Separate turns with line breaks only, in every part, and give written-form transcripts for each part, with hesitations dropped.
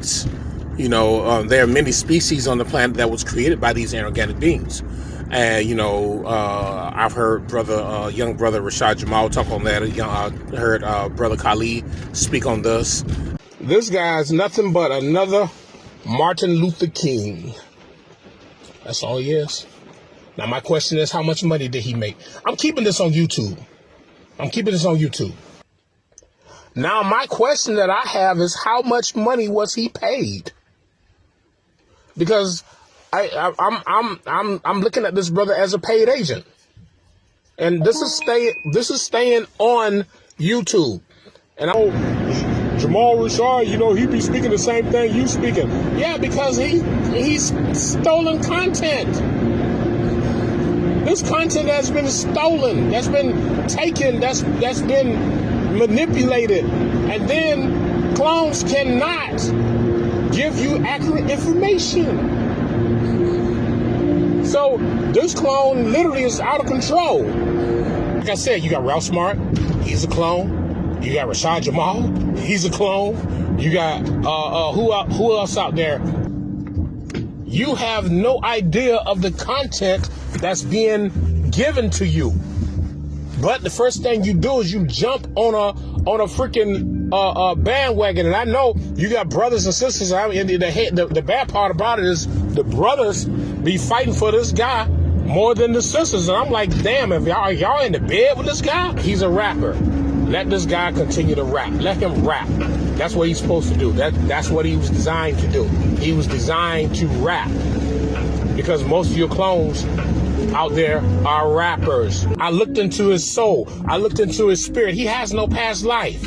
There are many species on the planet that was created by these inorganic beings. And, I've heard young brother Rashad Jamal talk on that. Heard brother Khalid speak on this. This guy's nothing but another Martin Luther King. That's all he is. Now, my question is, how much money did he make? I'm keeping this on YouTube. Now, my question that I have is, how much money was he paid? Because I'm looking at this brother as a paid agent, and this is staying on YouTube. And Jamal Rashad, he be speaking the same thing you speaking. Yeah, because he's stolen content. This content has been stolen, that's been taken, that's been manipulated, and then clones cannot give you accurate information. So this clone literally is out of control. Like I said, you got Ralph Smart, he's a clone. You got Rashad Jamal, he's a clone. You got who else out there? You have no idea of the content that's being given to you. But the first thing you do is you jump on a freaking bandwagon. And I know you got brothers and sisters. The bad part about it is the brothers be fighting for this guy more than the sisters. And I'm like, damn, if y'all in the bed with this guy, he's a rapper. Let this guy continue to rap. Let him rap. That's what he's supposed to do. That's what he was designed to do. He was designed to rap. Because most of your clones out there are rappers. I looked into his soul. I looked into his spirit. He has no past life.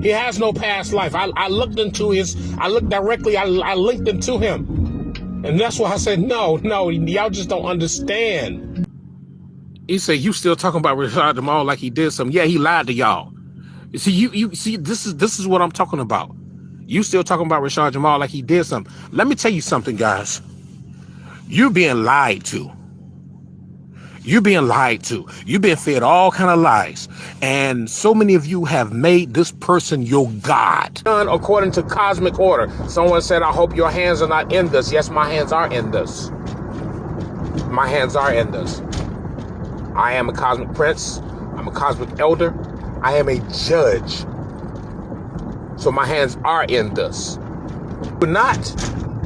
He has no past life. I looked directly, I linked into him. And that's why I said, no, y'all just don't understand. He said, you still talking about Rashad Jamal like he did something. Yeah, he lied to y'all. You see, you see, this is what I'm talking about. You still talking about Rashad Jamal like he did something. Let me tell you something, guys. You're being lied to. You're being lied to. You've been fed all kind of lies. And so many of you have made this person your God. According to cosmic order. Someone said, I hope your hands are not in this. Yes, my hands are in this. My hands are in this. I am a cosmic prince. I'm a cosmic elder. I am a judge. So my hands are in this. You're not,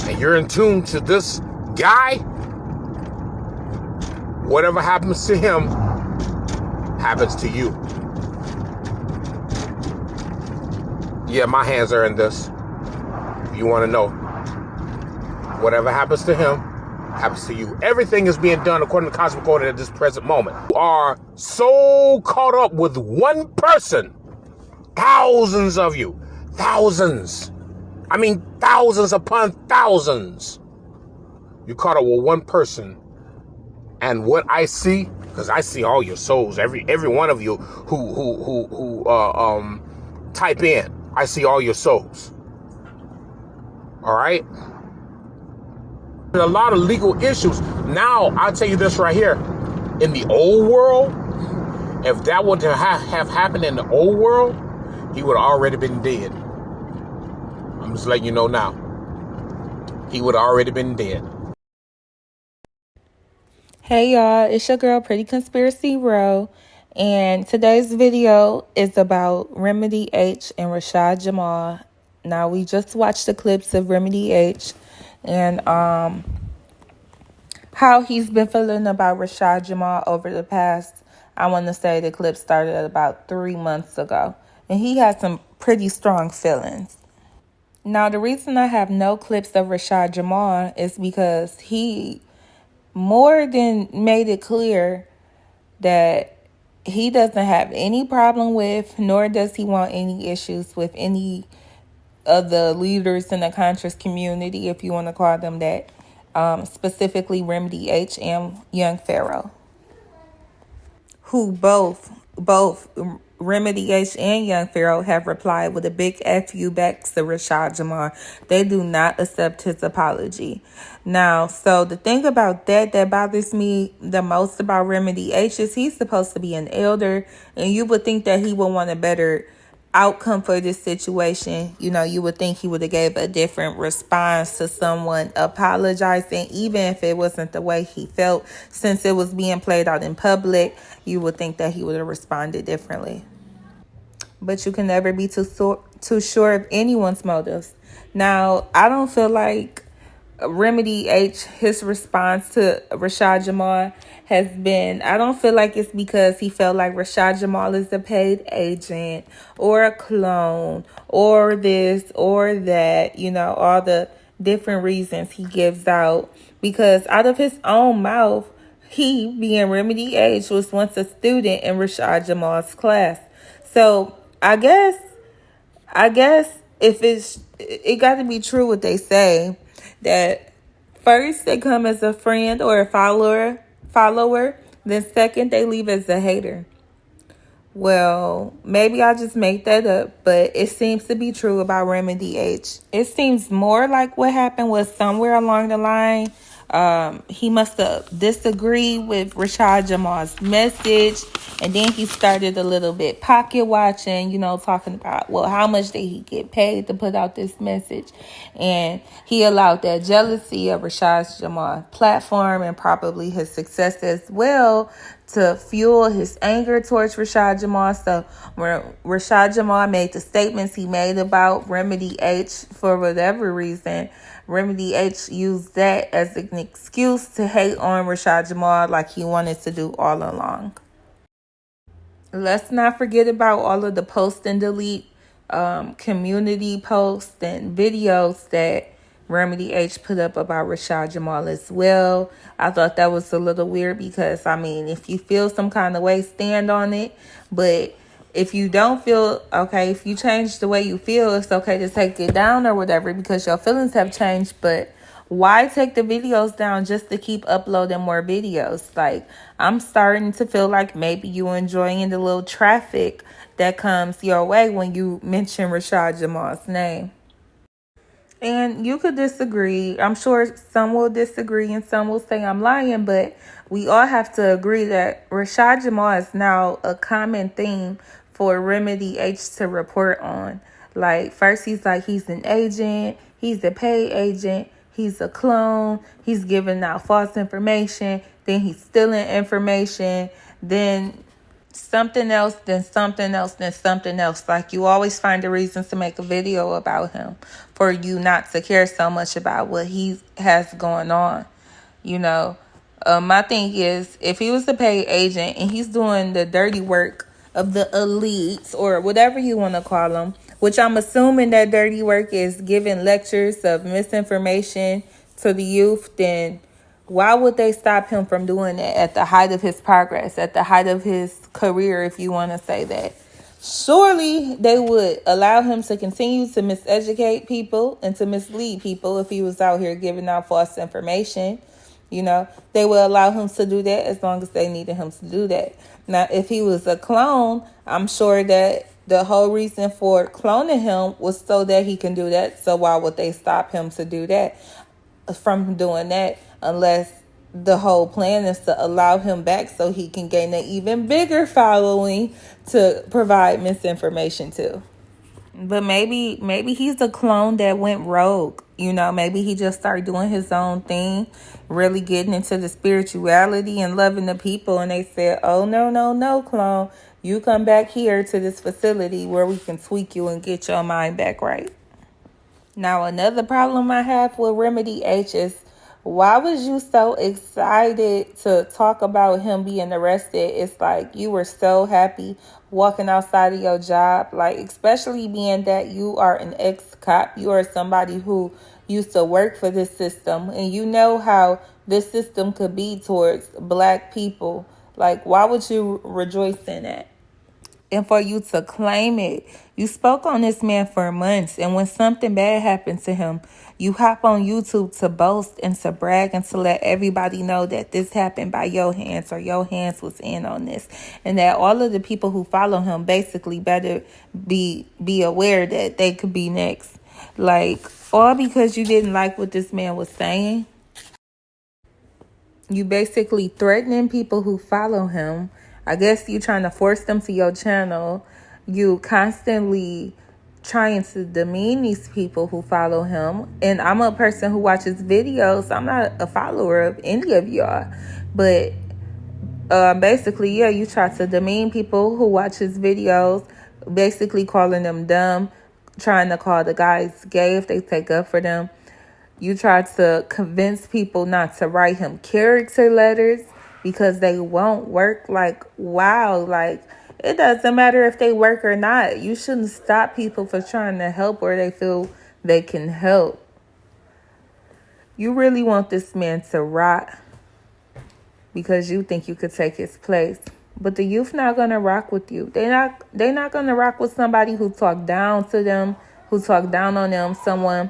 and you're in tune to this guy, whatever happens to him happens to you. Yeah, my hands are in this. You want to know. Whatever happens to him happens to you. Everything is being done according to cosmic order at this present moment. You are so caught up with one person. Thousands of you. Thousands. I mean, thousands upon thousands. You caught up with one person. And what I see, because I see all your souls, every one of you who type in, I see all your souls. All right? A lot of legal issues. Now, I'll tell you this right here. In the old world, if that would have happened in the old world, he would have already been dead. I'm just letting you know now. He would have already been dead.
Hey y'all, it's your girl Pretty Conspiracy Row, and today's video is about Remedy H and Rashad Jamal. Now, we just watched the clips of Remedy H and how he's been feeling about Rashad Jamal over the past, I want to say the clip started about 3 months ago, and he had some pretty strong feelings. Now, the reason I have no clips of Rashad Jamal is because he more than made it clear that he doesn't have any problem with, nor does he want any issues with any of the leaders in the conscious community, if you want to call them that, specifically Remedy H and Young Pharaoh, who both Remedy H and Young Pharaoh have replied with a big F you back to Rashad Jamal. They do not accept his apology. Now, so the thing about that bothers me the most about Remedy H is he's supposed to be an elder, and you would think that he would want to better outcome for this situation, you would think he would have gave a different response to someone apologizing, even if it wasn't the way he felt. Since it was being played out in public, you would think that he would have responded differently. But you can never be too sure of anyone's motives. Now, I don't feel like Remedy H, his response to Rashad Jamal has been, I don't feel like it's because he felt like Rashad Jamal is a paid agent or a clone or this or that, all the different reasons he gives out. Because out of his own mouth, he, being Remedy H, was once a student in Rashad Jamal's class. So I guess if it got to be true what they say, that first they come as a friend or a follower, then second they leave as a hater. Well, maybe I just make that up, but it seems to be true about Remedy H. It seems more like what happened was somewhere along the line, he must have disagreed with Rashad Jamal's message, and then he started a little bit pocket watching, talking about, well, how much did he get paid to put out this message? And he allowed that jealousy of Rashad Jamal's platform and probably his success as well to fuel his anger towards Rashad Jamal. So when Rashad Jamal made the statements he made about Remedy H, for whatever reason, Remedy H used that as an excuse to hate on Rashad Jamal like he wanted to do all along. Let's not forget about all of the post and delete community posts and videos that Remedy H put up about Rashad Jamal as well. I thought that was a little weird because, if you feel some kind of way, stand on it. But if you don't feel okay, if you change the way you feel, it's okay to take it down or whatever because your feelings have changed. But why take the videos down just to keep uploading more videos? Like, I'm starting to feel like maybe you enjoying the little traffic that comes your way when you mention Rashad Jamal's name. And you could disagree. I'm sure some will disagree and some will say I'm lying, but we all have to agree that Rashad Jamal is now a common theme for Remedy H to report on. Like, first he's like he's an agent, he's a paid agent, he's a clone, he's giving out false information, then he's stealing information, then something else, then something else, then something else. Like, you always find a reason to make a video about him for you not to care so much about what he has going on. My thing is, if he was a paid agent and he's doing the dirty work of the elites or whatever you want to call them, which I'm assuming that dirty work is giving lectures of misinformation to the youth, then why would they stop him from doing that at the height of his progress, at the height of his career, if you want to say that? Surely they would allow him to continue to miseducate people and to mislead people if he was out here giving out false information. They would allow him to do that as long as they needed him to do that. Now, if he was a clone, I'm sure that the whole reason for cloning him was so that he can do that. So why would they stop him to do that, from doing that, unless the whole plan is to allow him back so he can gain an even bigger following to provide misinformation to? But maybe he's a clone that went rogue. Maybe he just started doing his own thing, really getting into the spirituality and loving the people. And they said, oh, no, clone. You come back here to this facility where we can tweak you and get your mind back right. Now, another problem I have with Remedy H is, why was you so excited to talk about him being arrested? It's like you were so happy walking outside of your job, like, especially being that you are an ex-cop. You are somebody who used to work for this system, and you know how this system could be towards black people. Like, why would you rejoice in that? And for you to claim it, you spoke on this man for months, and when something bad happened to him, you hop on YouTube to boast and to brag and to let everybody know that this happened by your hands, or your hands was in on this, and that all of the people who follow him basically better be aware that they could be next. Like, all because you didn't like what this man was saying. You basically threatening people who follow him. I guess you trying to force them to your channel, You constantly trying to demean these people who follow him. And I'm a person who watches videos. I'm not a follower of any of y'all. But basically, yeah, you try to demean people who watch his videos, basically calling them dumb, trying to call the guys gay if they take up for them. You try to convince people not to write him character letters because they won't work. Like, wow, like, it doesn't matter if they work or not. You shouldn't stop people for trying to help where they feel they can help. You really want this man to rot because you think you could take his place. But the youth not gonna rock with you. They're not gonna rock with somebody who talk down to them, who talk down on them, someone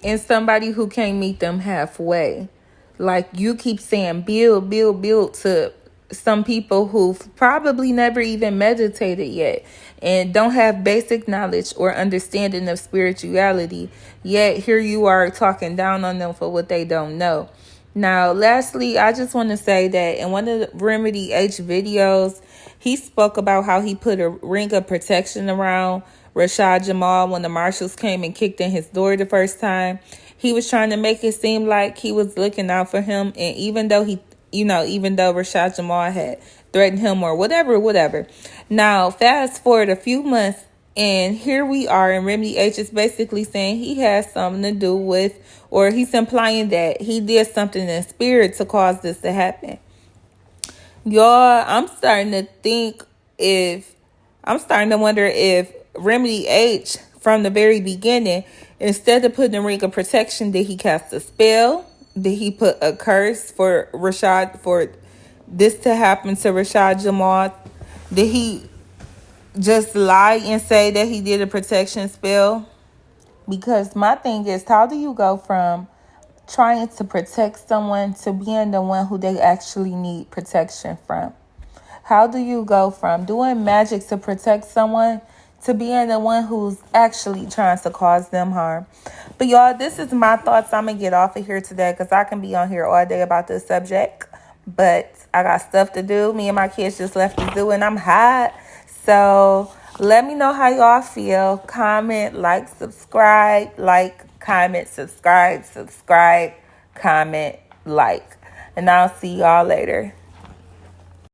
and somebody who can't meet them halfway. Like, you keep saying build, build, build to some people who've probably never even meditated yet and don't have basic knowledge or understanding of spirituality. Yet here you are talking down on them for what they don't know. Now, lastly, I just want to say that in one of the Remedy H videos, he spoke about how he put a ring of protection around Rashad Jamal when the marshals came and kicked in his door the first time. He was trying to make it seem like he was looking out for him. And even though even though Rashad Jamal had threatened him or whatever. Now, fast forward a few months, and here we are, and Remedy H is basically saying he has something to do with, or he's implying that he did something in spirit to cause this to happen. Y'all, I'm starting to wonder if Remedy H, from the very beginning, instead of putting a ring of protection, did he cast a spell? Did he put a curse for this to happen to Rashad Jamal? Did he just lie and say that he did a protection spell? Because my thing is, how do you go from trying to protect someone to being the one who they actually need protection from? How do you go from doing magic to protect someone to being the one who's actually trying to cause them harm? But y'all, this is my thoughts. I'm going to get off of here today because I can be on here all day about this subject. But I got stuff to do. Me and my kids just left the zoo and I'm hot. So let me know how y'all feel. Comment, like, subscribe. Like, comment, subscribe, comment, like. And I'll see y'all later.